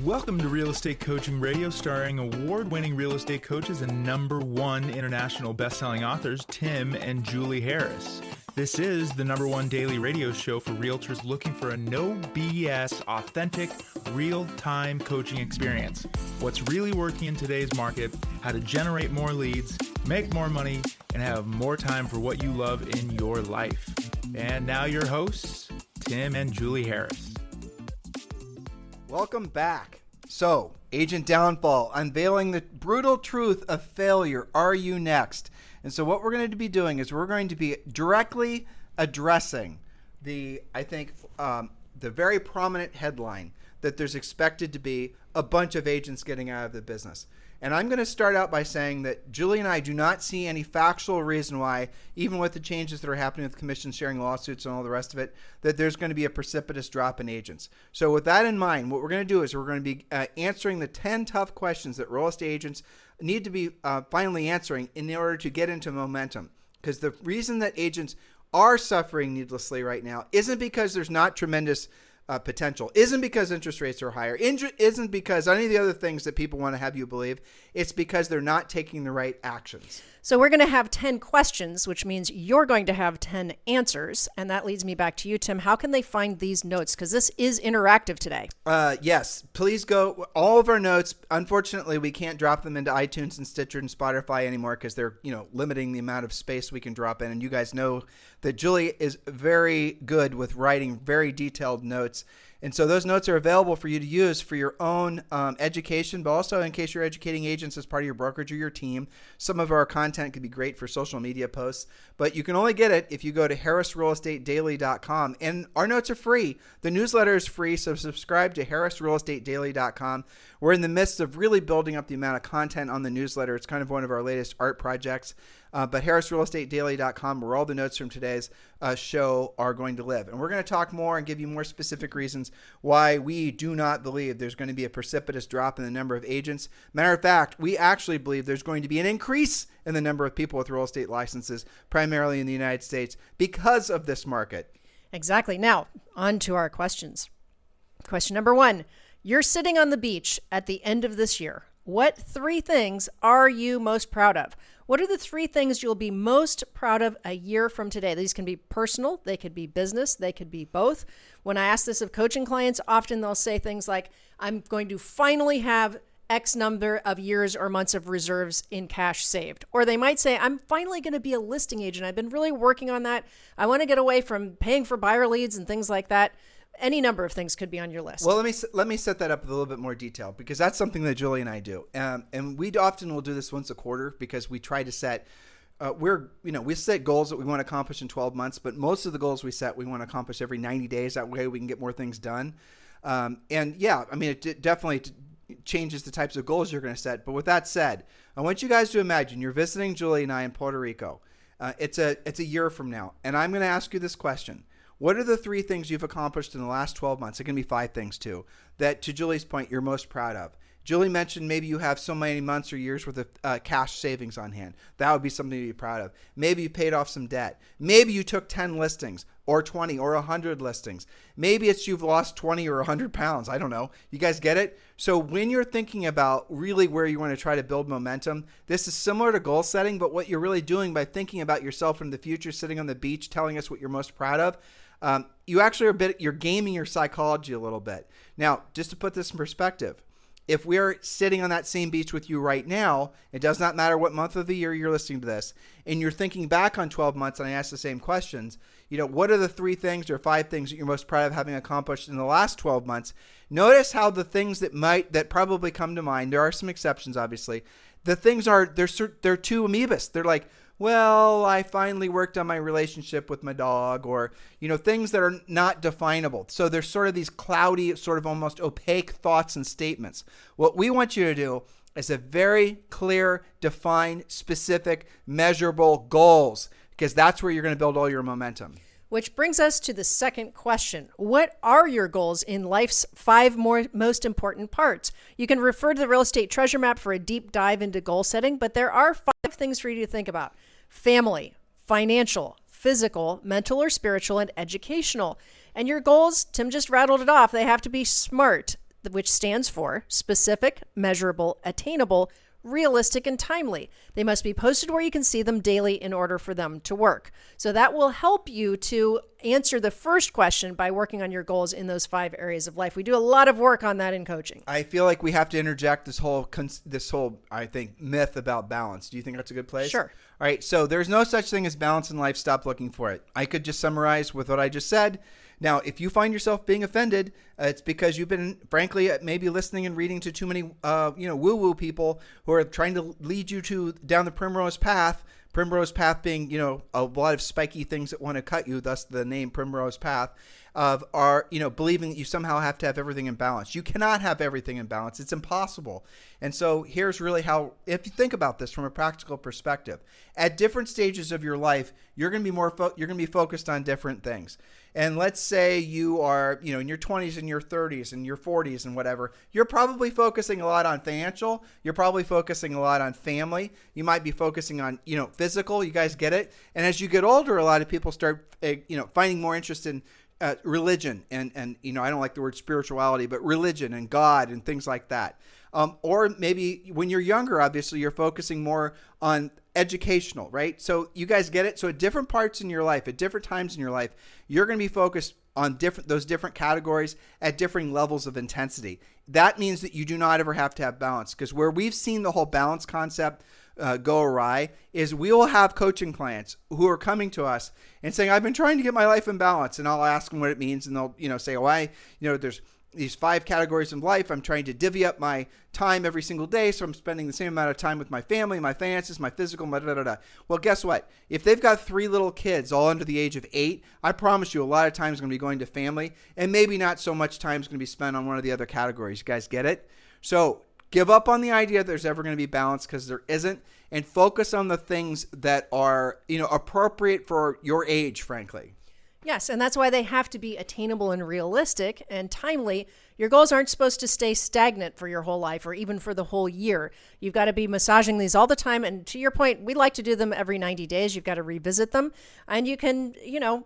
Welcome to Real Estate Coaching Radio, starring award-winning real estate coaches and #1 international best-selling authors, Tim and Julie Harris. This is the #1 daily radio show for realtors looking for a no BS, authentic, real-time coaching experience. What's really working in today's market, how to generate more leads, make more money, and have more time for what you love in your life. And now your hosts, Tim and Julie Harris. Welcome back. So, Agent Downfall, unveiling the brutal truth of failure. Are you next? And so what we're going to be doing is we're going to be directly addressing the very prominent headline that there's expected to be a bunch of agents getting out of the business. And I'm going to start out by saying that Julie and I do not see any factual reason why, even with the changes that are happening with commission sharing lawsuits and all the rest of it, that there's going to be a precipitous drop in agents. So with that in mind, what we're going to do is we're going to be answering the 10 tough questions that real estate agents need to be finally answering in order to get into momentum. Because the reason that agents are suffering needlessly right now isn't because there's not tremendous potential, isn't because interest rates are higher, isn't because any of the other things that people want to have you believe. It's because they're not taking the right actions. So we're going to have 10 questions, which means you're going to have 10 answers. And that leads me back to you, Tim. How can they find these notes? Because this is interactive today. Yes, please go. All of our notes, unfortunately, we can't drop them into iTunes and Stitcher and Spotify anymore because they're, limiting the amount of space we can drop in. And you guys know that Julie is very good with writing very detailed notes. And so those notes are available for you to use for your own education, but also in case you're educating agents as part of your brokerage or your team. Some of our content could be great for social media posts, but you can only get it if you go to harrisrealestatedaily.com. And our notes are free. The newsletter is free, so subscribe to harrisrealestatedaily.com. We're in the midst of really building up the amount of content on the newsletter. It's kind of one of our latest art projects. But harrisrealestatedaily.com, where all the notes from today's show are going to live. And we're going to talk more and give you more specific reasons why we do not believe there's going to be a precipitous drop in the number of agents. Matter of fact, we actually believe there's going to be an increase in the number of people with real estate licenses, primarily in the United States, because of this market. Exactly. Now, on to our questions. Question number 1. You're sitting on the beach at the end of this year. What 3 things are you most proud of? What are the 3 things you'll be most proud of a year from today? These can be personal, they could be business, they could be both. When I ask this of coaching clients, often they'll say things like, I'm going to finally have X number of years or months of reserves in cash saved. Or they might say, I'm finally going to be a listing agent. I've been really working on that. I want to get away from paying for buyer leads and things like that. Any number of things could be on your list. Well, let me set that up with a little bit more detail, because that's something that Julie and I do. And we often will do this once a quarter because we try to set, we set goals that we want to accomplish in 12 months, but most of the goals we set, we want to accomplish every 90 days. That way we can get more things done. It definitely changes the types of goals you're going to set. But with that said, I want you guys to imagine you're visiting Julie and I in Puerto Rico. It's a year from now. And I'm going to ask you this question. What are the 3 things you've accomplished in the last 12 months? It can be 5 things too, that to Julie's point, you're most proud of. Julie mentioned maybe you have so many months or years worth of cash savings on hand. That would be something to be proud of. Maybe you paid off some debt. Maybe you took 10 listings or 20 or 100 listings. Maybe it's you've lost 20 or 100 pounds. I don't know. You guys get it? So when you're thinking about really where you want to try to build momentum, this is similar to goal setting, but what you're really doing by thinking about yourself in the future, sitting on the beach, telling us what you're most proud of, you actually you're gaming your psychology a little bit. Now, just to put this in perspective, if we're sitting on that same beach with you right now, it does not matter what month of the year you're listening to this, and you're thinking back on 12 months and I ask the same questions, what are the 3 things or 5 things that you're most proud of having accomplished in the last 12 months? Notice how the things that probably come to mind, there are some exceptions obviously, the things they're too amoebas. They're like, well, I finally worked on my relationship with my dog, or, things that are not definable. So there's sort of these cloudy, sort of almost opaque thoughts and statements. What we want you to do is a very clear, defined, specific, measurable goals, because that's where you're going to build all your momentum. Which brings us to the second question. What are your goals in life's 5 most important parts? You can refer to the Real Estate Treasure Map for a deep dive into goal setting, but there are 5 things for you to think about. Family, financial, physical, mental or spiritual, and educational. And your goals, Tim just rattled it off, they have to be SMART. which stands for specific, measurable, attainable, realistic, and timely. They must be posted where you can see them daily in order for them to work. So that will help you to answer the first question by working on your goals in those 5 areas of life. We do a lot of work on that in coaching. I feel like we have to interject this whole I think myth about balance. Do you think that's a good place? Sure. All right. So there's no such thing as balance in life. Stop looking for it. I could just summarize with what I just said. Now, if you find yourself being offended, it's because you've been, frankly, maybe listening and reading to too many, woo-woo people who are trying to lead you down the primrose path. Primrose path being, a lot of spiky things that want to cut you, thus the name Primrose Path, believing that you somehow have to have everything in balance. You cannot have everything in balance. It's impossible. And so here's really how, if you think about this from a practical perspective, at different stages of your life, you're going to be you're going to be focused on different things. And let's say you are, in your 20s and your 30s and your 40s and whatever, you're probably focusing a lot on financial. You're probably focusing a lot on family. You might be focusing on, physical. You guys get it? And as you get older, a lot of people start, finding more interest in religion and I don't like the word spirituality, but religion and God and things like that. Or maybe when you're younger, obviously you're focusing more on educational, right? So you guys get it? So at different parts in your life, at different times in your life, you're going to be focused on those different categories at differing levels of intensity. That means that you do not ever have to have balance, because where we've seen the whole balance concept go awry is we will have coaching clients who are coming to us and saying, I've been trying to get my life in balance. And I'll ask them what it means. And they'll, say, there's these 5 categories of life. I'm trying to divvy up my time every single day, so I'm spending the same amount of time with my family, my finances, my physical, my da-da-da-da. Well, guess what? If they've got 3 little kids all under the age of 8, I promise you a lot of time is going to be going to family, and maybe not so much time is going to be spent on one of the other categories. You guys get it? So give up on the idea that there's ever going to be balance, because there isn't, and focus on the things that are, appropriate for your age, frankly. Yes, and that's why they have to be attainable and realistic and timely. Your goals aren't supposed to stay stagnant for your whole life or even for the whole year. You've got to be massaging these all the time. And to your point, we like to do them every 90 days. You've got to revisit them, and you can,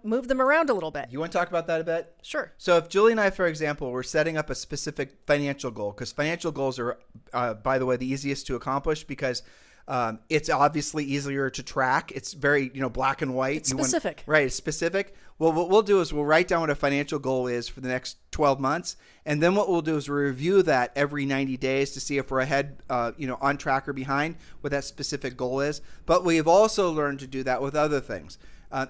move them around a little bit. You want to talk about that a bit? Sure. So if Julie and I, for example, were setting up a specific financial goal, because financial goals are, by the way, the easiest to accomplish, because it's obviously easier to track. It's very, black and white. It's specific. Right. It's specific. Well, what we'll do is we'll write down what a financial goal is for the next 12 months. And then what we'll do is review that every 90 days to see if we're ahead, on track or behind what that specific goal is. But we've also learned to do that with other things.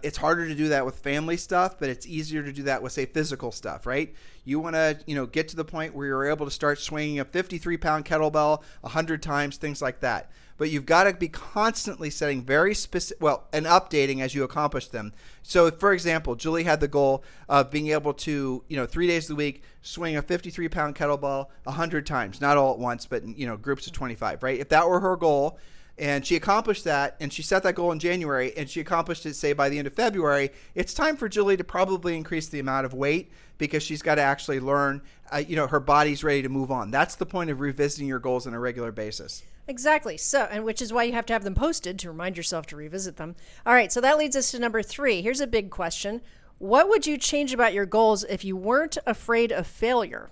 It's harder to do that with family stuff, but it's easier to do that with, say, physical stuff, right? You want to, get to the point where you're able to start swinging a 53-pound kettlebell 100 times, things like that. But you've got to be constantly setting very specific, and updating as you accomplish them. So, for example, Julie had the goal of being able to, 3 days of the week, swing a 53-pound kettlebell 100 times, not all at once, but in, groups of 25, right? If that were her goal, and she accomplished that, and she set that goal in January, and she accomplished it, say, by the end of February, it's time for Julie to probably increase the amount of weight, because she's got to actually learn, her body's ready to move on. That's the point of revisiting your goals on a regular basis. Exactly. So, and which is why you have to have them posted to remind yourself to revisit them. All right. So that leads us to number 3. Here's a big question. What would you change about your goals if you weren't afraid of failure?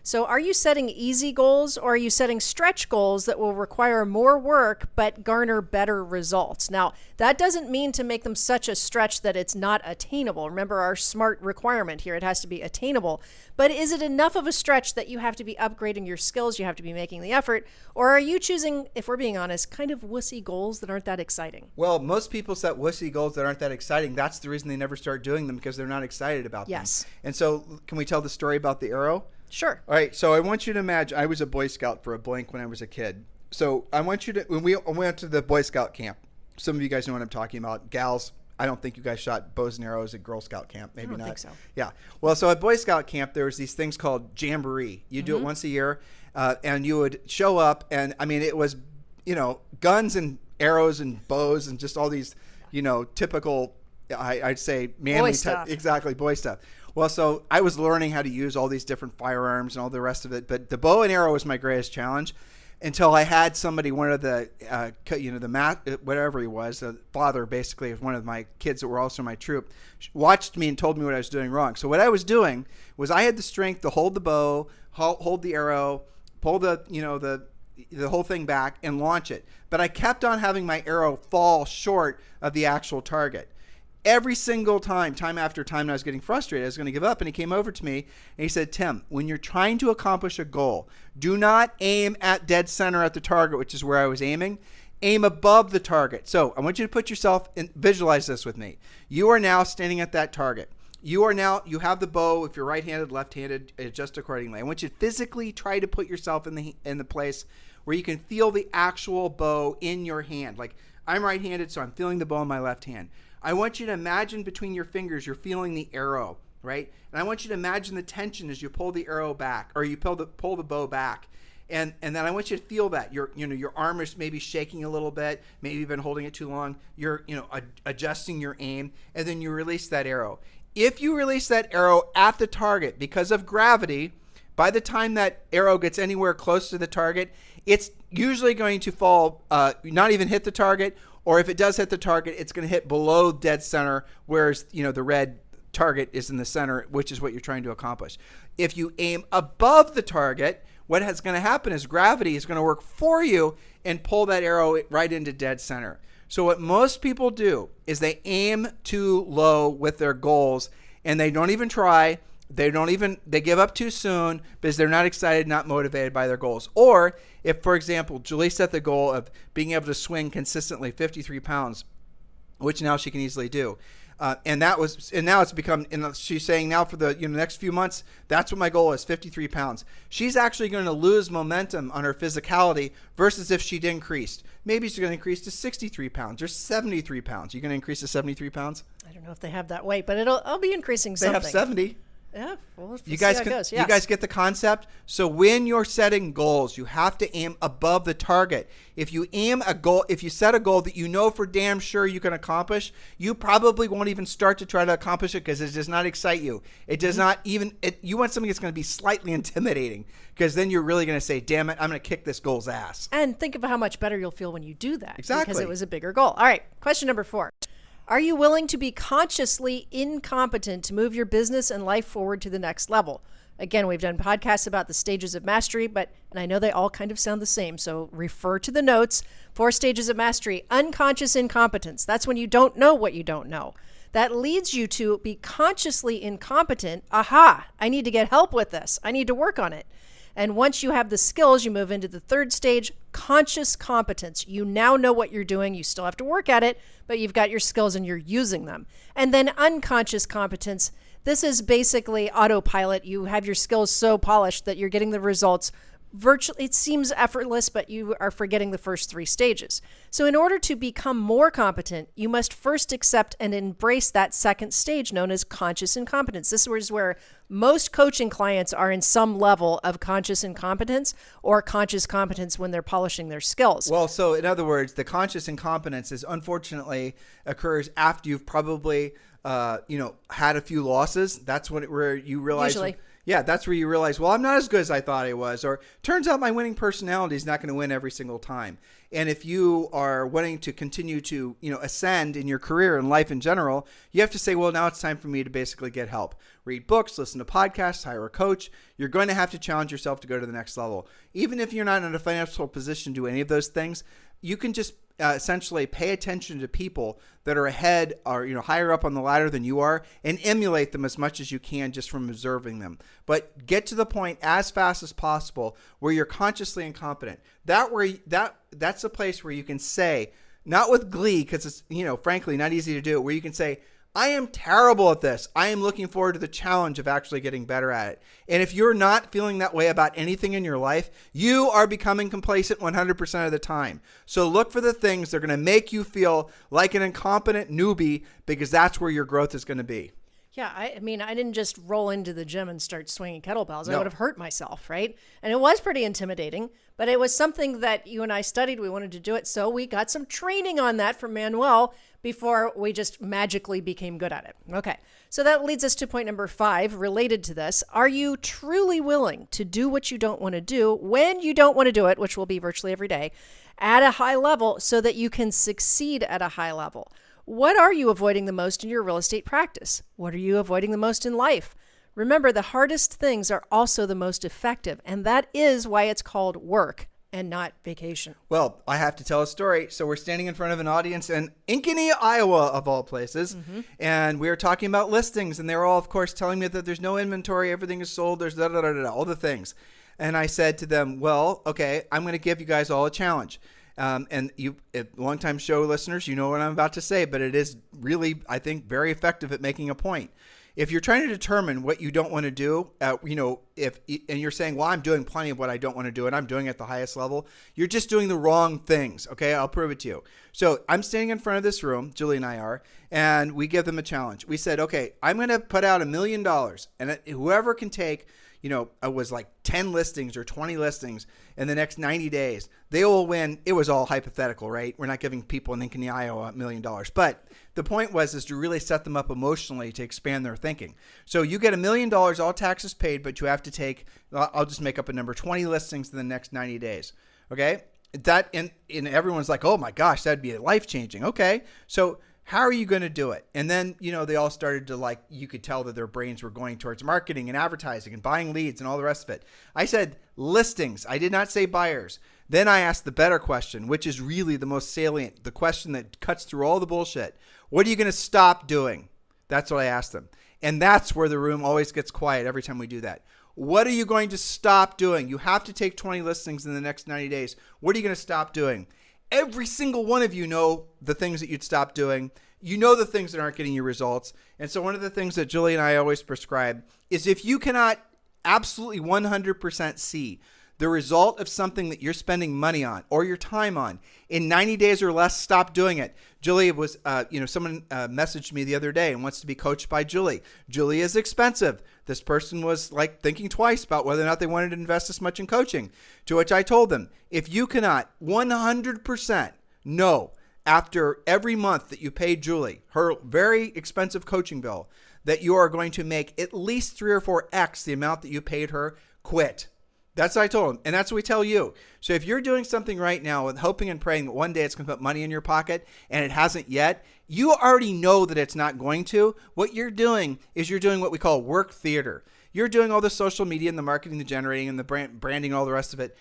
So are you setting easy goals, or are you setting stretch goals that will require more work but garner better results? Now, that doesn't mean to make them such a stretch that it's not attainable. Remember our SMART requirement here. It has to be attainable. But is it enough of a stretch that you have to be upgrading your skills, you have to be making the effort? Or are you choosing, if we're being honest, kind of wussy goals that aren't that exciting? Well, most people set wussy goals that aren't that exciting. That's the reason they never start doing them, because they're not excited about them. Yes. And so can we tell the story about the arrow? Sure. All right. So I want you to imagine, I was a Boy Scout for a blank when I was a kid. So I want you to, when we went to the Boy Scout camp, some of you guys know what I'm talking about. Gals, I don't think you guys shot bows and arrows at Girl Scout camp. Maybe not. I don't think so. Yeah. Well, so at Boy Scout camp, there was these things called Jamboree. You do it once a year, and you would show up, and I mean, it was, guns and arrows and bows and just all these, typical, I'd say manly boy stuff. Exactly, boy stuff. Well, so I was learning how to use all these different firearms and all the rest of it, but the bow and arrow was my greatest challenge. until I had somebody, one of the, the math, whatever he was, the father basically of one of my kids that were also in my troop, watched me and told me what I was doing wrong. So what I was doing was I had the strength to hold the bow, hold the arrow, pull the whole thing back and launch it. But I kept on having my arrow fall short of the actual target. Every single time after time, I was getting frustrated. I was going to give up. And he came over to me and he said, Tim, when you're trying to accomplish a goal, do not aim at dead center at the target, which is where I was aiming. Aim above the target. So I want you to put yourself in, visualize this with me. You are now standing at that target. You have the bow. If you're right-handed, left-handed, adjust accordingly. I want you to physically try to put yourself in the place where you can feel the actual bow in your hand. Like I'm right-handed, so I'm feeling the bow in my left hand. I want you to imagine between your fingers, you're feeling the arrow, right? And I want you to imagine the tension as you pull the arrow back, or you pull the bow back. And then I want you to feel that your arm is maybe shaking a little bit. Maybe you've been holding it too long. You're adjusting your aim, and then you release that arrow. If you release that arrow at the target because of gravity, by the time that arrow gets anywhere close to the target, it's usually going to fall, not even hit the target. Or if it does hit the target, it's going to hit below dead center, whereas the red target is in the center, which is what you're trying to accomplish. If you aim above the target, what is going to happen is gravity is going to work for you and pull that arrow right into dead center. So what most people do is they aim too low with their goals, and they don't even try. They give up too soon because they're not excited, not motivated by their goals. Or if, for example, Julie set the goal of being able to swing consistently 53 pounds, which now she can easily do. And now it's become, and she's saying now for the next few months, that's what my goal is, 53 pounds. She's actually going to lose momentum on her physicality versus if she'd increased. Maybe she's going to increase to 63 pounds or 73 pounds. You're going to increase to 73 pounds? I don't know if they have that weight, but I'll be increasing something. They have 70. Yeah, well, you guys get the concept? So when you're setting goals, you have to aim above the target. If you set a goal that you know for damn sure you can accomplish, you probably won't even start to try to accomplish it because it does not excite you. It does not even, you want something that's going to be slightly intimidating because then you're really going to say, damn it, I'm going to kick this goal's ass. And think of how much better you'll feel when you do that. Exactly. Because it was a bigger goal. All right, question number 4. Are you willing to be consciously incompetent to move your business and life forward to the next level? Again, we've done podcasts about the stages of mastery, and I know they all kind of sound the same, so refer to the notes. 4 stages of mastery. Unconscious incompetence. That's when you don't know what you don't know. That leads you to be consciously incompetent. Aha, I need to get help with this. I need to work on it. And once you have the skills, you move into the 3rd stage, conscious competence. You now know what you're doing. You still have to work at it, but you've got your skills and you're using them. And then unconscious competence. This is basically autopilot. You have your skills so polished that you're getting the results virtually. It seems effortless, but you are forgetting the first 3 stages. So in order to become more competent, you must first accept and embrace that 2nd stage known as conscious incompetence. This is where most coaching clients are in some level of conscious incompetence or conscious competence when they're polishing their skills. Well, so in other words, the conscious incompetence is unfortunately occurs after you've probably had a few losses. That's where you realize. Usually. Yeah, that's where you realize, well, I'm not as good as I thought I was, or turns out my winning personality is not going to win every single time. And if you are wanting to continue to, ascend in your career and life in general, you have to say, well, now it's time for me to basically get help. Read books, listen to podcasts, hire a coach. You're going to have to challenge yourself to go to the next level. Even if you're not in a financial position to do any of those things, you can just essentially pay attention to people that are ahead or higher up on the ladder than you are and emulate them as much as you can just from observing them. But get to the point as fast as possible where you're consciously incompetent. That's a place where you can say, not with glee, because it's frankly not easy to do, where you can say, I am terrible at this. I am looking forward to the challenge of actually getting better at it. And if you're not feeling that way about anything in your life, you are becoming complacent 100% of the time. So look for the things that are going to make you feel like an incompetent newbie, because that's where your growth is going to be. Yeah, I mean, I didn't just roll into the gym and start swinging kettlebells. I No. would have hurt myself, right? And it was pretty intimidating, but it was something that you and I studied. We wanted to do it, so we got some training on that from Manuel before we just magically became good at it. Okay, so that leads us to point number 5, related to this. Are you truly willing to do what you don't want to do when you don't want to do it, which will be virtually every day, at a high level so that you can succeed at a high level? What are you avoiding the most in your real estate practice? What are you avoiding the most in life? Remember, the hardest things are also the most effective, and that is why it's called work and not vacation. Well, I have to tell a story. So we're standing in front of an audience in Ankeny, Iowa, of all places, and we were talking about listings, and they were all, of course, telling me that there's no inventory, everything is sold, there's all the things. And I said to them, well, okay, I'm going to give you guys all a challenge. And you, longtime show listeners, you know what I'm about to say, but it is really, I think, very effective at making a point. If you're trying to determine what you don't want to do, and you're saying, well, I'm doing plenty of what I don't want to do and I'm doing it at the highest level, you're just doing the wrong things. Okay, I'll prove it to you. So I'm standing in front of this room, Julie and I are, and we give them a challenge. We said, okay, I'm going to put out $1 million, and whoever can take, it was like 10 listings or 20 listings in the next 90 days, they will win. It was all hypothetical, right? We're not giving people in Ankeny, Iowa $1 million. But the point is to really set them up emotionally to expand their thinking. So you get $1 million, all taxes paid, but you have to take, I'll just make up a number, 20 listings in the next 90 days. Okay? That, and everyone's like, oh my gosh, that'd be life-changing. Okay. So how are you going to do it? And then, they all started to you could tell that their brains were going towards marketing and advertising and buying leads and all the rest of it. I said listings. I did not say buyers. Then I asked the better question, which is really the most salient, the question that cuts through all the bullshit. What are you going to stop doing? That's what I asked them. And that's where the room always gets quiet every time we do that. What are you going to stop doing? You have to take 20 listings in the next 90 days. What are you going to stop doing? Every single one of you know the things that you'd stop doing. You know the things that aren't getting you results. And so one of the things that Julie and I always prescribe is if you cannot absolutely 100% see the result of something that you're spending money on or your time on in 90 days or less, stop doing it. Julie was, someone messaged me the other day and wants to be coached by Julie. Julie is expensive. This person was thinking twice about whether or not they wanted to invest this much in coaching, to which I told them, if you cannot 100% know after every month that you paid Julie, her very expensive coaching bill, that you are going to make at least 3 or 4x the amount that you paid her, quit. That's what I told him. And that's what we tell you. So if you're doing something right now and hoping and praying that one day it's going to put money in your pocket and it hasn't yet, you already know that it's not going to. What you're doing is you're doing what we call work theater. You're doing all the social media and the marketing, the generating and the branding, all the rest of it,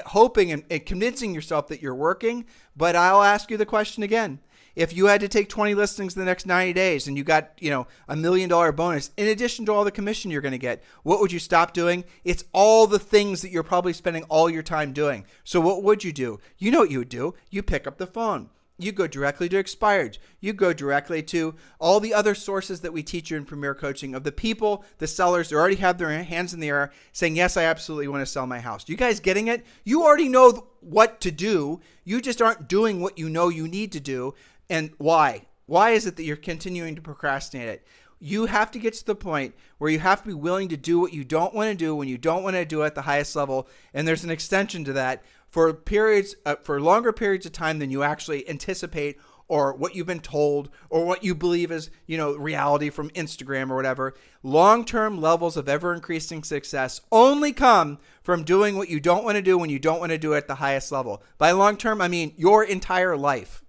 hoping and convincing yourself that you're working. But I'll ask you the question again. If you had to take 20 listings in the next 90 days and you got, $1 million bonus, in addition to all the commission you're going to get, what would you stop doing? It's all the things that you're probably spending all your time doing. So what would you do? You know what you would do. You pick up the phone. You go directly to Expired. You go directly to all the other sources that we teach you in Premier Coaching of the people, the sellers that already have their hands in the air saying, yes, I absolutely want to sell my house. You guys getting it? You already know what to do. You just aren't doing what you know you need to do. And why? Why is it that you're continuing to procrastinate it? You have to get to the point where you have to be willing to do what you don't want to do when you don't want to do it at the highest level. And there's an extension to that for periods, for longer periods of time than you actually anticipate or what you've been told or what you believe is, reality from Instagram or whatever. Long-term levels of ever-increasing success only come from doing what you don't want to do when you don't want to do it at the highest level. By long-term, I mean your entire life.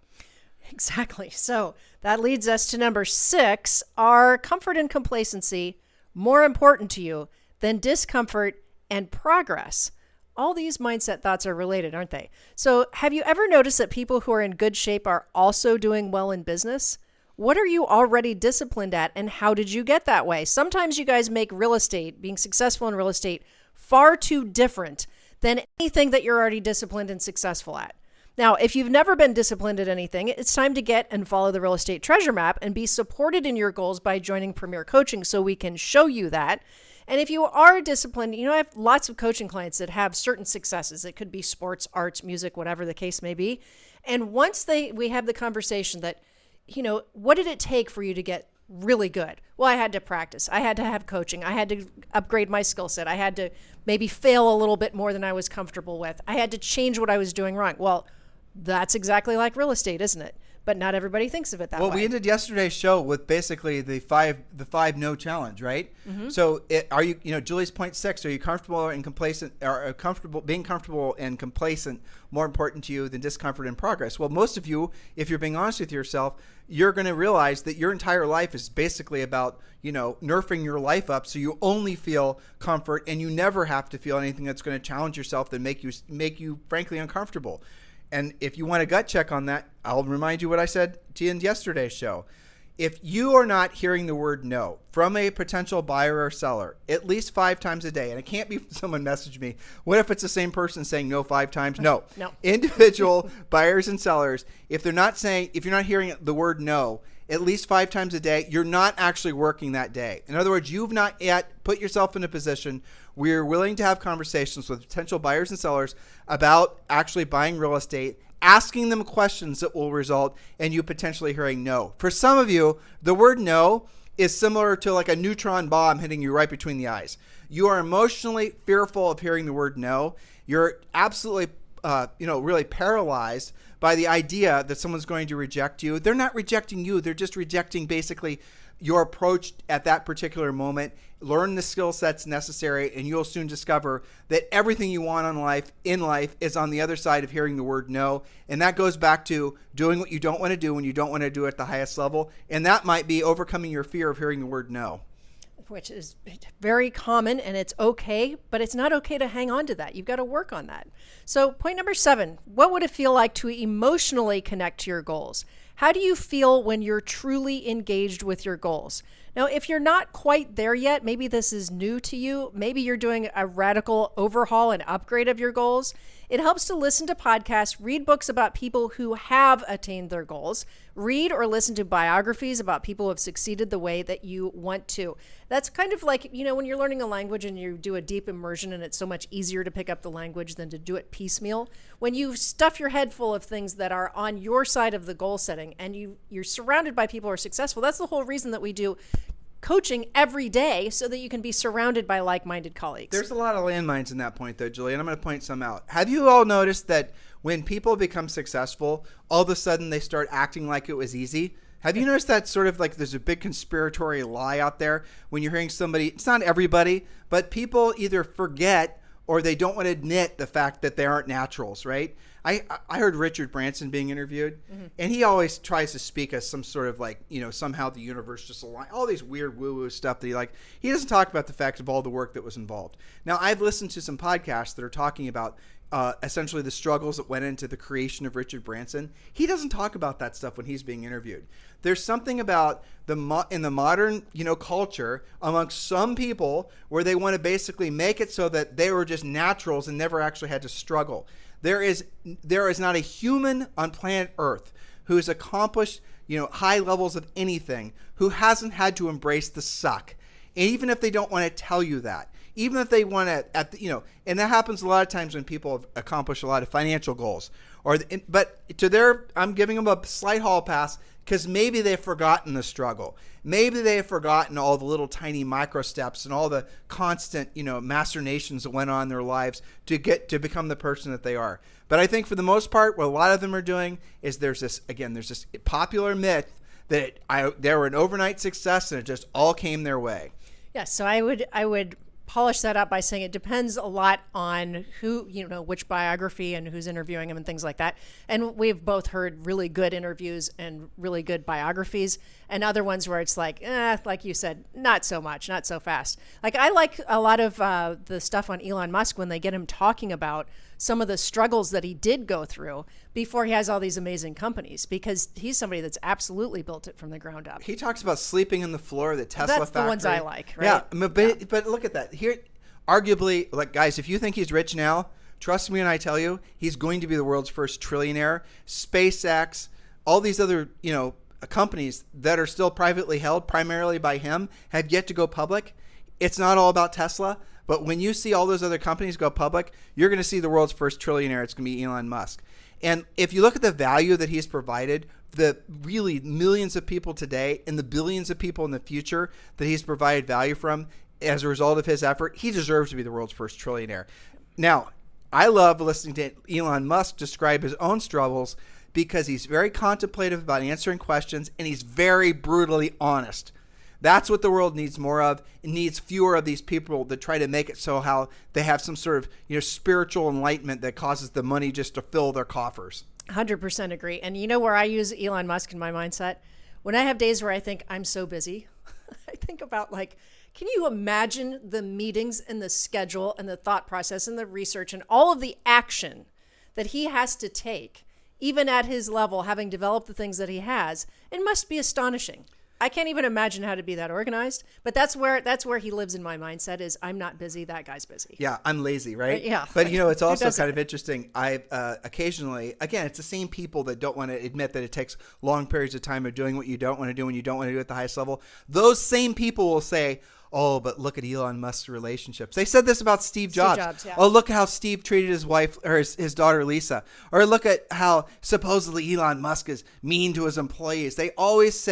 Exactly. So that leads us to number 6. Are comfort and complacency more important to you than discomfort and progress? All these mindset thoughts are related, aren't they? So have you ever noticed that people who are in good shape are also doing well in business? What are you already disciplined at, and how did you get that way? Sometimes you guys make real estate, being successful in real estate, far too different than anything that you're already disciplined and successful at. Now, if you've never been disciplined at anything, it's time to get and follow the Real Estate Treasure Map and be supported in your goals by joining Premier Coaching so we can show you that. And if you are disciplined, I have lots of coaching clients that have certain successes. It could be sports, arts, music, whatever the case may be. And once we have the conversation that, what did it take for you to get really good. Well, I had to practice. I had to have coaching. I had to upgrade my skill set. I had to maybe fail a little bit more than I was comfortable with. I had to change what I was doing wrong. Well, that's exactly like real estate, isn't it? But not everybody thinks of it that way. Well, we ended yesterday's show with basically the five no challenge, right? Mm-hmm. So are you, Julie's point 6, are you comfortable and complacent, or being comfortable and complacent more important to you than discomfort and progress? Well, most of you, if you're being honest with yourself, you're going to realize that your entire life is basically about, nerfing your life up so you only feel comfort and you never have to feel anything that's going to challenge yourself that make you frankly uncomfortable. And if you want a gut check on that, I'll remind you what I said to you in yesterday's show. If you are not hearing the word no from a potential buyer or seller at least 5 times a day, and it can't be someone messaged me, what if it's the same person saying no 5 times? No. Individual buyers and sellers, if you're not hearing the word no at least 5 times a day, you're not actually working that day. In other words, you've not yet put yourself in a position where you're willing to have conversations with potential buyers and sellers about actually buying real estate, asking them questions that will result in you potentially hearing no. For some of you, the word no is similar to like a neutron bomb hitting you right between the eyes. You are emotionally fearful of hearing the word no. You're absolutely, really paralyzed by the idea that someone's going to reject you. They're not rejecting you. They're just rejecting basically your approach at that particular moment. Learn the skill sets necessary, and you'll soon discover that everything you want in life is on the other side of hearing the word no. And that goes back to doing what you don't want to do when you don't want to do it at the highest level. And that might be overcoming your fear of hearing the word no. Which is very common, and it's okay, but it's not okay to hang on to that. You've got to work on that. So point number 7, what would it feel like to emotionally connect to your goals? How do you feel when you're truly engaged with your goals? Now, if you're not quite there yet, maybe this is new to you. Maybe you're doing a radical overhaul and upgrade of your goals. It helps to listen to podcasts, read books about people who have attained their goals, read or listen to biographies about people who have succeeded the way that you want to. That's kind of like, when you're learning a language and you do a deep immersion, and it's so much easier to pick up the language than to do it piecemeal. When you stuff your head full of things that are on your side of the goal setting, and you're surrounded by people who are successful, that's the whole reason that we do coaching every day, so that you can be surrounded by like-minded colleagues. There's a lot of landmines in that point, though, Julie, and I'm going to point some out. Have you all noticed that when people become successful, all of a sudden they start acting like it was easy? Have you noticed that sort of like there's a big conspiratory lie out there when you're hearing somebody, it's not everybody, but people either forget or they don't want to admit the fact that they aren't naturals, right? I heard Richard Branson being interviewed, and he always tries to speak as some sort of like, somehow the universe just aligned, all these weird woo-woo stuff that he doesn't talk about the fact of all the work that was involved. Now, I've listened to some podcasts that are talking about essentially the struggles that went into the creation of Richard Branson. He doesn't talk about that stuff when he's being interviewed. There's something about in the modern, culture amongst some people where they want to basically make it so that they were just naturals and never actually had to struggle. There is not a human on planet Earth who has accomplished, high levels of anything who hasn't had to embrace the suck. And even if they don't want to tell you that, even if they want to, and that happens a lot of times when people have accomplished a lot of financial goals, I'm giving them a slight hall pass because maybe they've forgotten the struggle. Maybe they have forgotten all the little tiny micro steps and all the constant, macerations that went on in their lives to become the person that they are. But I think for the most part, what a lot of them are doing is there's this popular myth that they were an overnight success and it just all came their way. Yeah, so I would polish that up by saying it depends a lot on who, which biography and who's interviewing them and things like that. And we've both heard really good interviews and really good biographies, and other ones where it's like you said, not so much, not so fast. Like I like a lot of the stuff on Elon Musk when they get him talking about some of the struggles that he did go through before he has all these amazing companies, because he's somebody that's absolutely built it from the ground up. He talks about sleeping in the floor of the Tesla factory. That's the ones I like, right? Yeah, but look at that. Here, arguably, guys, if you think he's rich now, trust me when I tell you, he's going to be the world's first trillionaire. SpaceX, all these other, companies that are still privately held primarily by him have yet to go public. It's not all about Tesla. But when you see all those other companies go public, you're going to see the world's first trillionaire. It's going to be Elon Musk. And if you look at the value that he's provided, the really millions of people today and the billions of people in the future that he's provided value from as a result of his effort, he deserves to be the world's first trillionaire. Now, I love listening to Elon Musk describe his own struggles because he's very contemplative about answering questions and he's very brutally honest. That's what the world needs more of. It needs fewer of these people that try to make it so how they have some sort of spiritual enlightenment that causes the money just to fill their coffers. 100% agree. And you know where I use Elon Musk in my mindset? When I have days where I think I'm so busy, I think about can you imagine the meetings and the schedule and the thought process and the research and all of the action that he has to take, even at his level, having developed the things that he has? It must be astonishing. I can't even imagine how to be that organized, but that's where he lives in my mindset is I'm not busy, that guy's busy. Yeah, I'm lazy, right? Yeah. But it's also kind of interesting. I occasionally, again, it's the same people that don't want to admit that it takes long periods of time of doing what you don't want to do when you don't want to do it at the highest level. Those same people will say, oh, but look at Elon Musk's relationships. They said this about Steve Jobs. Yeah. Oh, look how Steve treated his wife or his daughter, Lisa. Or look at how supposedly Elon Musk is mean to his employees. They always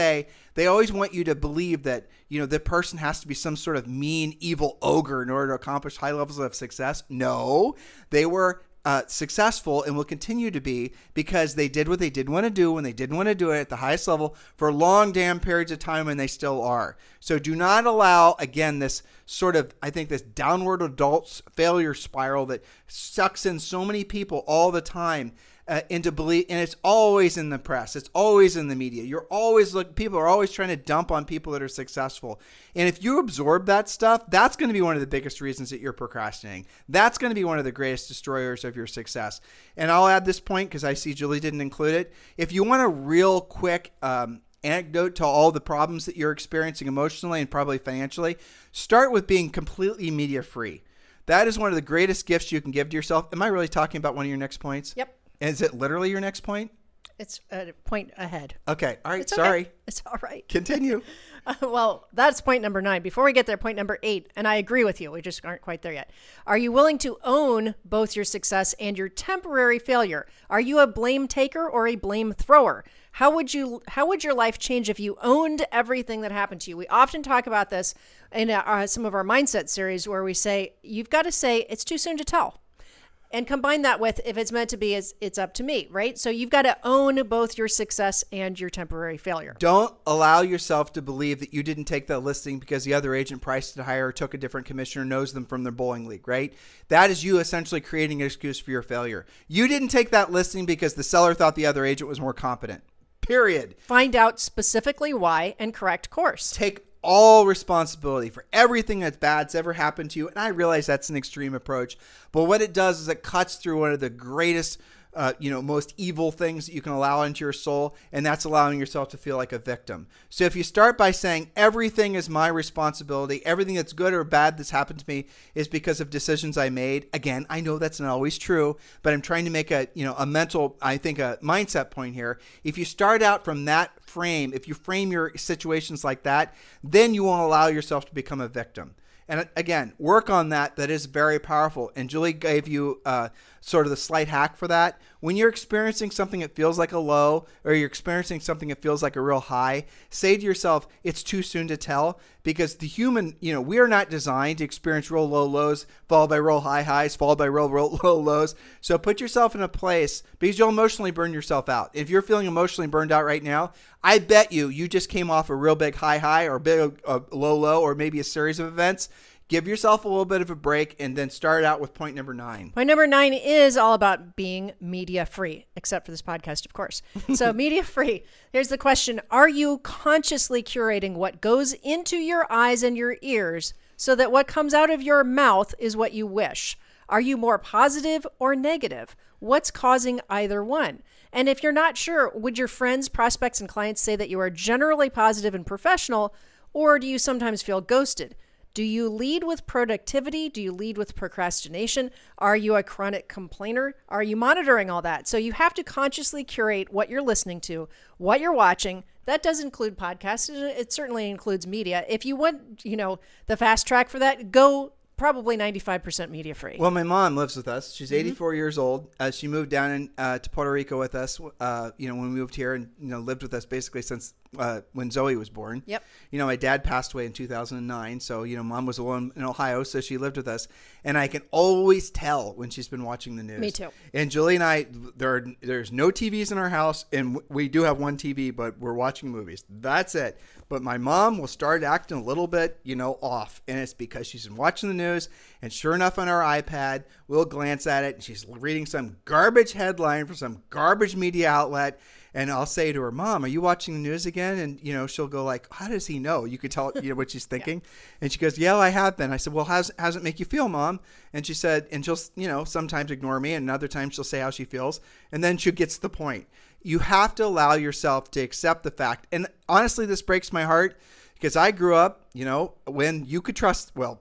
want you to believe that, the person has to be some sort of mean, evil ogre in order to accomplish high levels of success. No, they were successful and will continue to be because they did what they didn't want to do when they didn't want to do it at the highest level for long damn periods of time, and they still are. So do not allow, again, this sort of, I think, this downward adult failure spiral that sucks in so many people all the time into belief, and it's always in the press. It's always in the media. People are always trying to dump on people that are successful. And if you absorb that stuff, that's going to be one of the biggest reasons that you're procrastinating. That's going to be one of the greatest destroyers of your success. And I'll add this point because I see Julie didn't include it. If you want a real quick anecdote to all the problems that you're experiencing emotionally and probably financially, start with being completely media free. That is one of the greatest gifts you can give to yourself. Am I really talking about one of your next points? Yep. Is it literally your next point? It's a point ahead. Okay. All right. It's Sorry. Okay. It's all right. Continue. Well, that's point number 9. Before we get there, point number 8, and I agree with you. We just aren't quite there yet. Are you willing to own both your success and your temporary failure? Are you a blame taker or a blame thrower? How would your life change if you owned everything that happened to you? We often talk about this in some of our mindset series where we say, you've got to say it's too soon to tell. And combine that with, if it's meant to be, it's up to me, right? So you've got to own both your success and your temporary failure. Don't allow yourself to believe that you didn't take that listing because the other agent priced it higher or took a different commissioner, knows them from their bowling league, right? That is you essentially creating an excuse for your failure. You didn't take that listing because the seller thought the other agent was more competent. Period. Find out specifically why and correct course. Take all responsibility for everything that's bad's ever happened to you. And I realize that's an extreme approach, but what it does is it cuts through one of the greatest, most evil things that you can allow into your soul. And that's allowing yourself to feel like a victim. So if you start by saying everything is my responsibility, everything that's good or bad that's happened to me is because of decisions I made. Again, I know that's not always true, but I'm trying to make a mindset point here. If you start out from that frame, if you frame your situations like that, then you won't allow yourself to become a victim. And again, work on that. That is very powerful. And Julie gave you sort of the slight hack for that. When you're experiencing something that feels like a low, or you're experiencing something that feels like a real high, say to yourself, it's too soon to tell, because the human, we are not designed to experience real low lows, followed by real high highs, followed by real low lows. So put yourself in a place, because you'll emotionally burn yourself out. If you're feeling emotionally burned out right now, I bet you just came off a real big high or big low, or maybe a series of events. Give yourself a little bit of a break and then start out with point number 9. Point number 9 is all about being media free, except for this podcast, of course. So media free. Here's the question. Are you consciously curating what goes into your eyes and your ears so that what comes out of your mouth is what you wish? Are you more positive or negative? What's causing either one? And if you're not sure, would your friends, prospects, and clients say that you are generally positive and professional, or do you sometimes feel ghosted? Do you lead with productivity? Do you lead with procrastination? Are you a chronic complainer? Are you monitoring all that? So you have to consciously curate what you're listening to, what you're watching. That does include podcasts. It certainly includes media. If you want, the fast track for that, go probably 95% media free. Well, my mom lives with us. She's 84 years old. She moved down to Puerto Rico with us, when we moved here, and lived with us basically since when Zoe was born. Yep. My dad passed away in 2009, so mom was alone in Ohio, so she lived with us, and I can always tell when she's been watching the news. Me too. And Julie and I, there's no TVs in our house, and we do have one TV, but we're watching movies. That's it. But my mom will start acting a little bit, off, and it's because she's been watching the news, and sure enough, on our iPad, we'll glance at it, and she's reading some garbage headline from some garbage media outlet, and I'll say to her, Mom, are you watching the news again? And, she'll go like, how does he know? You could tell, what she's thinking. Yeah. And she goes, yeah, I have been. I said, well, how's it make you feel, Mom? And she said, and she'll, sometimes ignore me, and other times she'll say how she feels, and then she gets the point. You have to allow yourself to accept the fact. And honestly, this breaks my heart because I grew up, when you could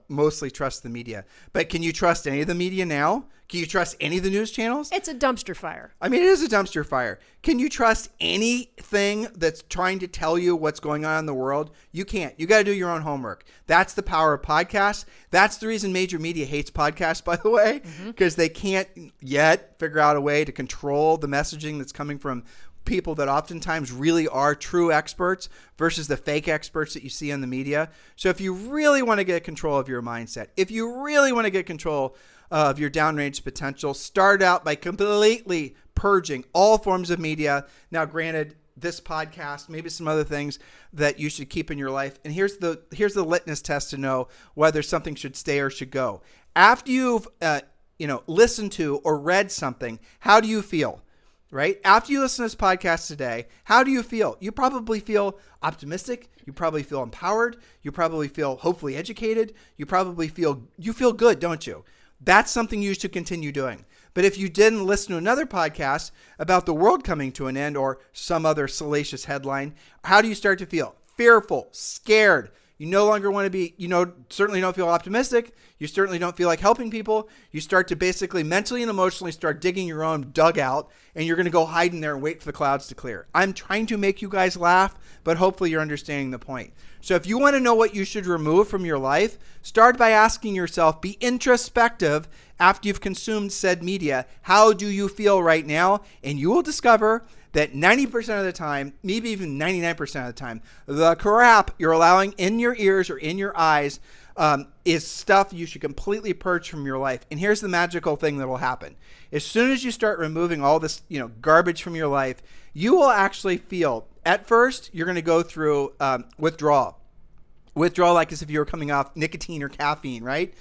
mostly trust the media. But can you trust any of the media now? Can you trust any of the news channels? It's a dumpster fire. I mean, it is a dumpster fire. Can you trust anything that's trying to tell you what's going on in the world? You can't. You got to do your own homework. That's the power of podcasts. That's the reason major media hates podcasts, by the way, because they can't yet figure out a way to control the messaging that's coming from people that oftentimes really are true experts versus the fake experts that you see in the media. So if you really want to get control of your mindset, if you really want to get control of your downrange potential, start out by completely purging all forms of media. Now, granted, this podcast, maybe some other things that you should keep in your life. And here's the litmus test to know whether something should stay or should go. After you've listened to or read something, how do you feel? Right? After you listen to this podcast today, how do you feel? You probably feel optimistic. You probably feel empowered. You probably feel hopefully educated. You feel good, don't you? That's something you should continue doing. But if you didn't listen to another podcast about the world coming to an end or some other salacious headline, how do you start to feel? Fearful, scared. You no longer want to be, certainly don't feel optimistic. You certainly don't feel like helping people. You start to basically mentally and emotionally start digging your own dugout, and you're going to go hide in there and wait for the clouds to clear. I'm trying to make you guys laugh, but hopefully you're understanding the point. So if you want to know what you should remove from your life, start by asking yourself, be introspective after you've consumed said media. How do you feel right now? And you will discover that 90% of the time, maybe even 99% of the time, the crap you're allowing in your ears or in your eyes is stuff you should completely purge from your life. And here's the magical thing that will happen. As soon as you start removing all this, garbage from your life, you will actually feel, at first, you're going to go through withdrawal. Withdrawal like as if you were coming off nicotine or caffeine, right?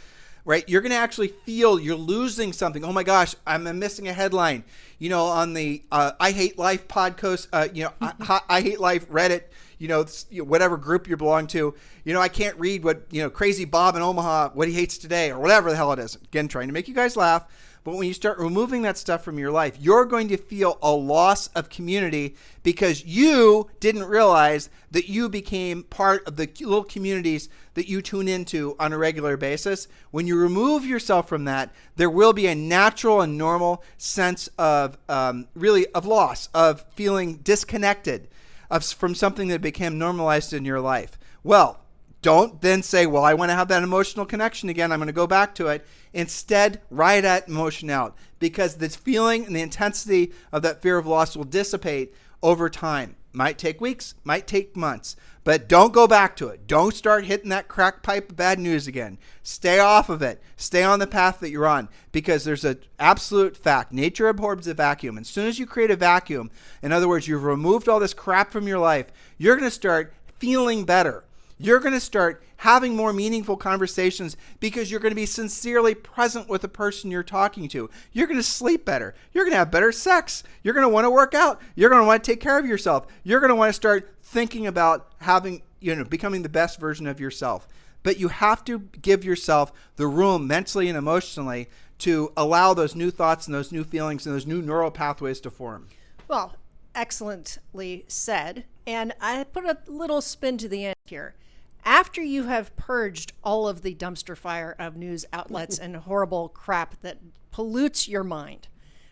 Right? You're going to actually feel you're losing something. Oh my gosh, I'm missing a headline. On the I Hate Life podcast, I Hate Life Reddit, whatever group you belong to, I can't read what, Crazy Bob in Omaha, what he hates today or whatever the hell it is. Again, trying to make you guys laugh. But when you start removing that stuff from your life, you're going to feel a loss of community because you didn't realize that you became part of the little communities that you tune into on a regular basis. When you remove yourself from that, there will be a natural and normal sense of of loss, of feeling disconnected from something that became normalized in your life. Well, don't then say, well, I want to have that emotional connection again. I'm going to go back to it. Instead, ride that emotion out because this feeling and the intensity of that fear of loss will dissipate over time. Might take weeks, might take months, but don't go back to it. Don't start hitting that crack pipe of bad news again. Stay off of it. Stay on the path that you're on because there's an absolute fact. Nature abhors a vacuum. As soon as you create a vacuum, in other words, you've removed all this crap from your life, you're going to start feeling better. You're going to start having more meaningful conversations because you're going to be sincerely present with the person you're talking to. You're going to sleep better. You're going to have better sex. You're going to want to work out. You're going to want to take care of yourself. You're going to want to start thinking about becoming the best version of yourself. But you have to give yourself the room mentally and emotionally to allow those new thoughts and those new feelings and those new neural pathways to form. Well, excellently said. And I put a little spin to the end here. After you have purged all of the dumpster fire of news outlets and horrible crap that pollutes your mind,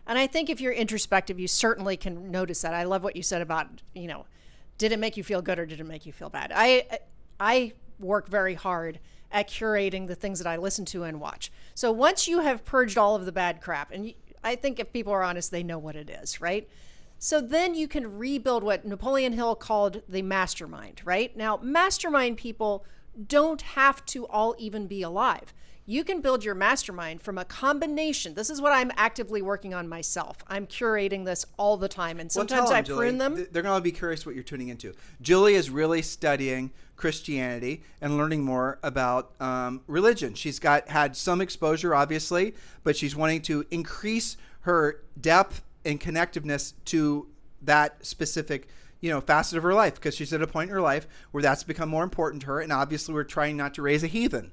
and I think if you're introspective, you certainly can notice that. I love what you said about, did it make you feel good or did it make you feel bad? I work very hard at curating the things that I listen to and watch. So once you have purged all of the bad crap, and I think if people are honest, they know what it is, right? So then you can rebuild what Napoleon Hill called the mastermind, right? Now, mastermind people don't have to all even be alive. You can build your mastermind from a combination. This is what I'm actively working on myself. I'm curating this all the time, and sometimes I prune them. They're going to be curious what you're tuning into. Julie is really studying Christianity and learning more about religion. She's had some exposure, obviously, but she's wanting to increase her depth and connectiveness to that specific facet of her life, because she's at a point in her life where that's become more important to her. And obviously we're trying not to raise a heathen.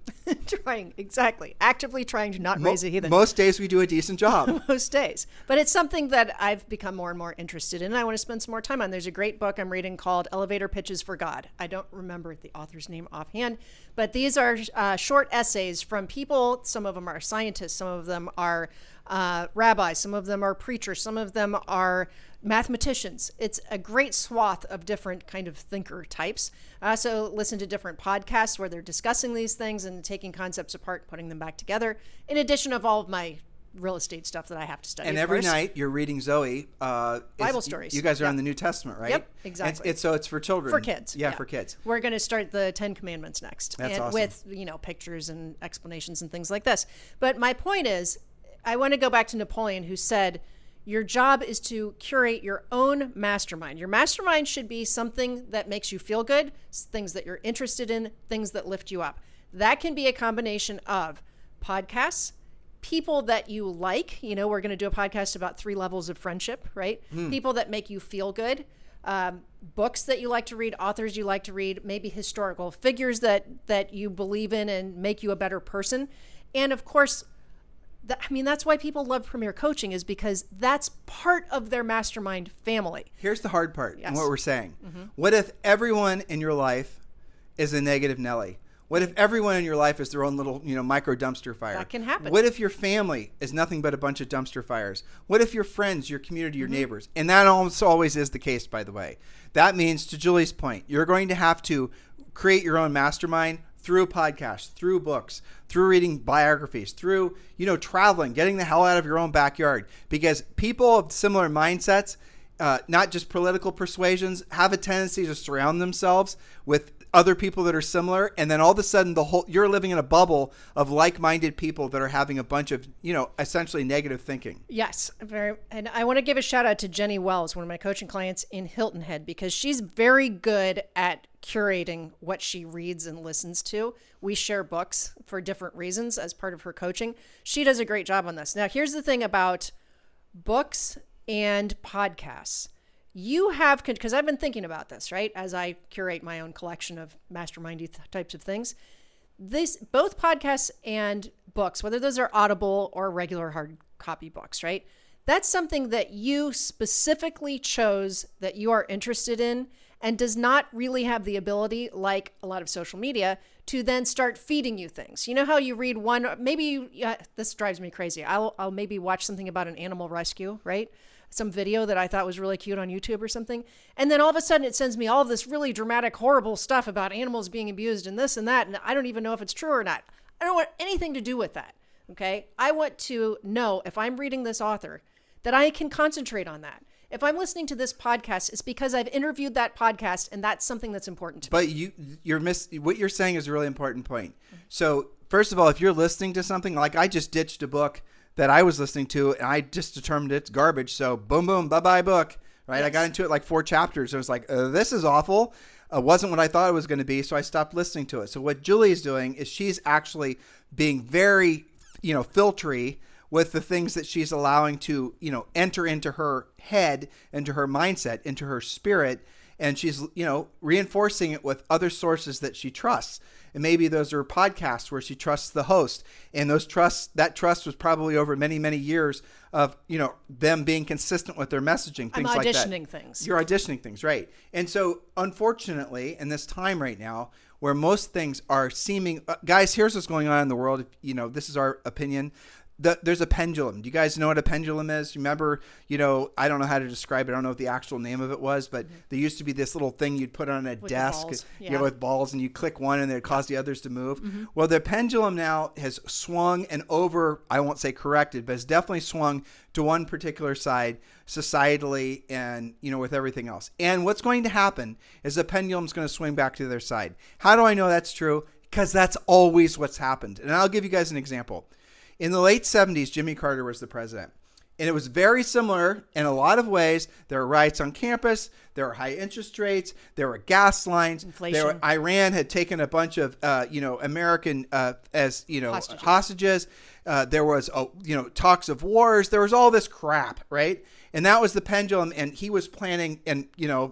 Actively trying to not raise a heathen. Most days we do a decent job. Most days. But it's something that I've become more and more interested in. And I want to spend some more time on. There's a great book I'm reading called Elevator Pitches for God. I don't remember the author's name offhand, but these are short essays from people. Some of them are scientists. Some of them are rabbis. Some of them are preachers. Some of them are mathematicians. It's a great swath of different kind of thinker types. I also listen to different podcasts where they're discussing these things and taking concepts apart, putting them back together, in addition of all of my real estate stuff that I have to study. And every night you're reading Zoe. Bible stories. You guys are on the New Testament, right? Yep, exactly. So it's for children. For kids. Yeah, for kids. We're going to start the 10 Commandments next. That's awesome. With, pictures and explanations and things like this. But my point is, I want to go back to Napoleon, who said, your job is to curate your own mastermind. Your mastermind should be something that makes you feel good, things that you're interested in, things that lift you up. That can be a combination of podcasts, people that you like. We're going to do a podcast about 3 levels of friendship, right? People that make you feel good, books that you like to read, authors you like to read, maybe historical figures that you believe in and make you a better person. And of course, that's why people love Premier Coaching, is because that's part of their mastermind family. Here's the hard part. Yes. And what we're saying. Mm-hmm. What if everyone in your life is a negative Nelly? What if everyone in your life is their own little, micro dumpster fire? That can happen. What if your family is nothing but a bunch of dumpster fires? What if your friends, your community, your neighbors? And that almost always is the case, by the way. That means, to Julie's point, you're going to have to create your own mastermind through podcasts, through books, through reading biographies, through, traveling, getting the hell out of your own backyard. Because people of similar mindsets, not just political persuasions, have a tendency to surround themselves with other people that are similar. And then all of a sudden, you're living in a bubble of like-minded people that are having a bunch of, essentially negative thinking. Yes. And I want to give a shout out to Jenny Wells, one of my coaching clients in Hilton Head, because she's very good at curating what she reads and listens to. We share books for different reasons as part of her coaching. She does a great job on this. Now, here's the thing about books and podcasts. You have, because I've been thinking about this, right? As I curate my own collection of mastermindy types of things. Both podcasts and books, whether those are Audible or regular hard copy books, right? That's something that you specifically chose, that you are interested in, and does not really have the ability, like a lot of social media, to then start feeding you things. You know how you read one, this drives me crazy. I'll maybe watch something about an animal rescue, right? Some video that I thought was really cute on YouTube or something. And then all of a sudden it sends me all of this really dramatic, horrible stuff about animals being abused and this and that. And I don't even know if it's true or not. I don't want anything to do with that. Okay. I want to know, if I'm reading this author, that I can concentrate on that. If I'm listening to this podcast, it's because I've interviewed that podcast, and that's something that's important to me. But what you're saying is a really important point. So first of all, if you're listening to something, like I just ditched a book that I was listening to, and I just determined it's garbage. So boom, boom, bye-bye book, right? Yes. I got into it like 4 chapters. I was like, this is awful. Wasn't what I thought it was going to be. So I stopped listening to it. So what Julie is doing is she's actually being very, filtery with the things that she's allowing to, enter into her head, into her mindset, into her spirit. And she's, reinforcing it with other sources that she trusts. And maybe those are podcasts where she trusts the host. And that trust was probably over many, many years of, them being consistent with their messaging, things like that. I'm auditioning things. You're auditioning things, right. And so, unfortunately, in this time right now, where most things are seeming, guys, here's what's going on in the world. This is our opinion. there's a pendulum. Do you guys know what a pendulum is? You remember, I don't know how to describe it. I don't know what the actual name of it was, but there used to be this little thing you'd put on a With desk balls. with balls, and you click one and it cause the others to move. Well, the pendulum now has swung and I won't say corrected, but it's definitely swung to one particular side societally and, with everything else. And what's going to happen is the pendulum's going to swing back to the other side. How do I know that's true? Because that's always what's happened. And I'll give you guys an example. In the late 70s, Jimmy Carter was the president. And it was very similar in a lot of ways. There were riots on campus. There were high interest rates. There were gas lines. Inflation. Iran had taken a bunch of, American hostages. There was, talks of wars. There was all this crap, right? And that was the pendulum. And he was planning, and,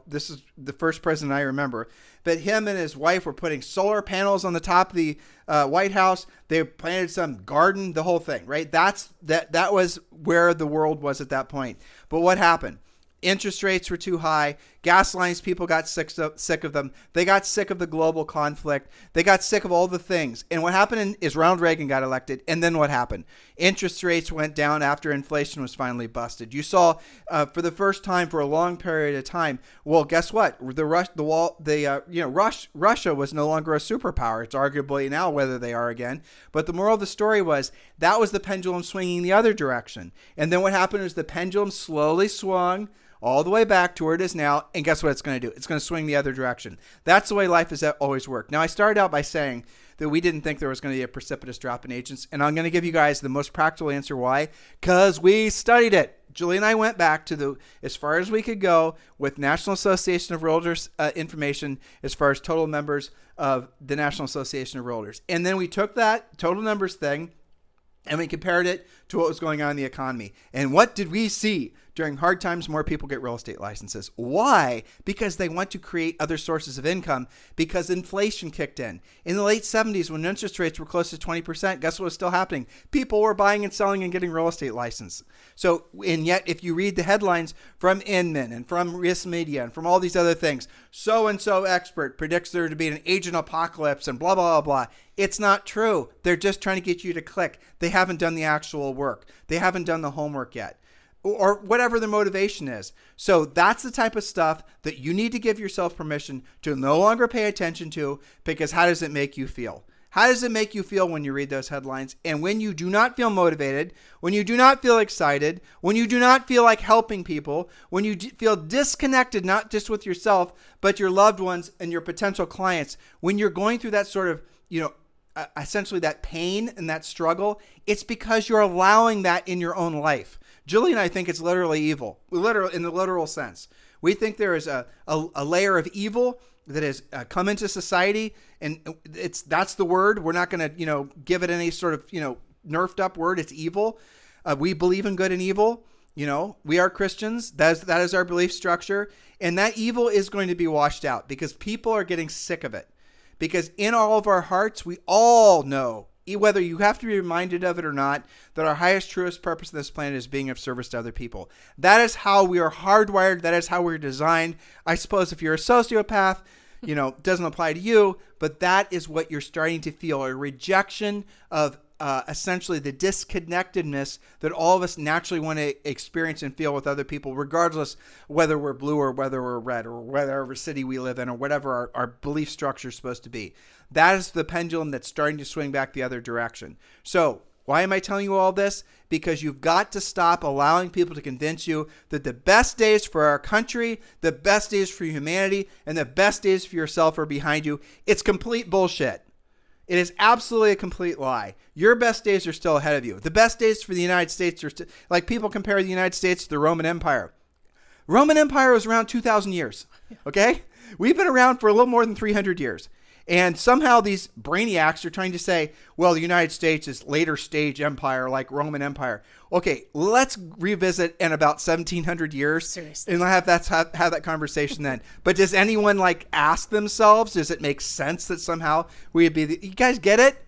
this is the first president I remember, but him and his wife were putting solar panels on the top of the White House. They planted some garden, the whole thing, right? That was where the world was at that point. But what happened? Interest rates were too high. Gas lines, people got sick of them. They got sick of the global conflict. They got sick of all the things. And what happened is Ronald Reagan got elected. And then what happened? Interest rates went down after inflation was finally busted. You saw for the first time for a long period of time. Well, guess what? Russia was no longer a superpower. It's arguably now whether they are again. But the moral of the story was that was the pendulum swinging the other direction. And then what happened is the pendulum slowly swung all the way back to where it is now. And guess what it's going to do? It's going to swing the other direction. That's the way life has always worked. Now, I started out by saying that we didn't think there was going to be a precipitous drop in agents. And I'm going to give you guys the most practical answer why. Because we studied it. Julie and I went back to as far as we could go with National Association of Realtors information as far as total members of the National Association of Realtors. And then we took that total numbers thing and we compared it to what was going on in the economy. And what did we see? During hard times, more people get real estate licenses. Why? Because they want to create other sources of income because inflation kicked in. In the late 70s, when interest rates were close to 20%, guess what was still happening? People were buying and selling and getting real estate licenses. So, and yet, if you read the headlines from Inman and from Risk Media and from all these other things, so-and-so expert predicts there to be an agent apocalypse and blah, blah, blah, blah. It's not true. They're just trying to get you to click. They haven't done the actual work. They haven't done the homework yet. Or whatever the motivation is. So that's the type of stuff that you need to give yourself permission to no longer pay attention to, because how does it make you feel? How does it make you feel when you read those headlines? And when you do not feel motivated, when you do not feel excited, when you do not feel like helping people, when you feel disconnected, not just with yourself, but your loved ones and your potential clients, when you're going through that sort of, essentially that pain and that struggle, it's because you're allowing that in your own life. Julie and I think it's literally evil, in the literal sense. We think there is a layer of evil that has come into society, and that's the word. We're not going to give it any sort of nerfed up word. It's evil. We believe in good and evil. We are Christians. That is our belief structure, and that evil is going to be washed out because people are getting sick of it. Because in all of our hearts, we all know, whether you have to be reminded of it or not, that our highest, truest purpose on this planet is being of service to other people. That is how we are hardwired. That is how we're designed. I suppose if you're a sociopath, doesn't apply to you, but that is what you're starting to feel, a rejection of essentially the disconnectedness that all of us naturally want to experience and feel with other people, regardless whether we're blue or whether we're red or whatever city we live in or whatever our belief structure is supposed to be. That is the pendulum that's starting to swing back the other direction. So why am I telling you all this? Because you've got to stop allowing people to convince you that the best days for our country, the best days for humanity, and the best days for yourself are behind you. It's complete bullshit. It is absolutely a complete lie. Your best days are still ahead of you. The best days for the United States are like people compare the United States to the Roman Empire. Roman Empire was around 2,000 years. Okay? We've been around for a little more than 300 years. And somehow these brainiacs are trying to say, well, the United States is later stage empire like Roman Empire. Okay, let's revisit in about 1,700 years. Seriously. And have that conversation then. But does anyone ask themselves, does it make sense that somehow we would be you guys get it?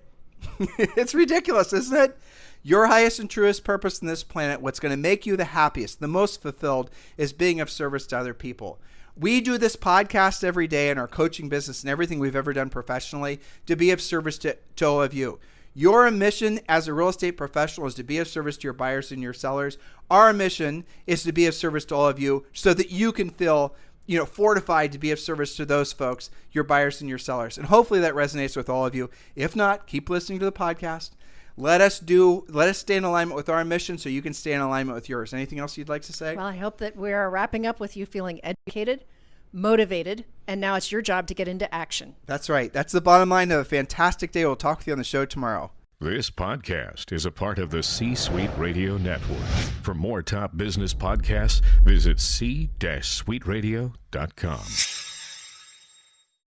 It's ridiculous, isn't it? Your highest and truest purpose on this planet, what's going to make you the happiest, the most fulfilled, is being of service to other people. We do this podcast every day in our coaching business and everything we've ever done professionally to be of service to all of you. Your mission as a real estate professional is to be of service to your buyers and your sellers. Our mission is to be of service to all of you so that you can feel, fortified to be of service to those folks, your buyers and your sellers. And hopefully that resonates with all of you. If not, keep listening to the podcast. Let us stay in alignment with our mission so you can stay in alignment with yours. Anything else you'd like to say? Well, I hope that we are wrapping up with you feeling educated, motivated, and now it's your job to get into action. That's right. That's the bottom line. Have a fantastic day. We'll talk with you on the show tomorrow. This podcast is a part of the C-Suite Radio Network. For more top business podcasts, visit c-suiteradio.com.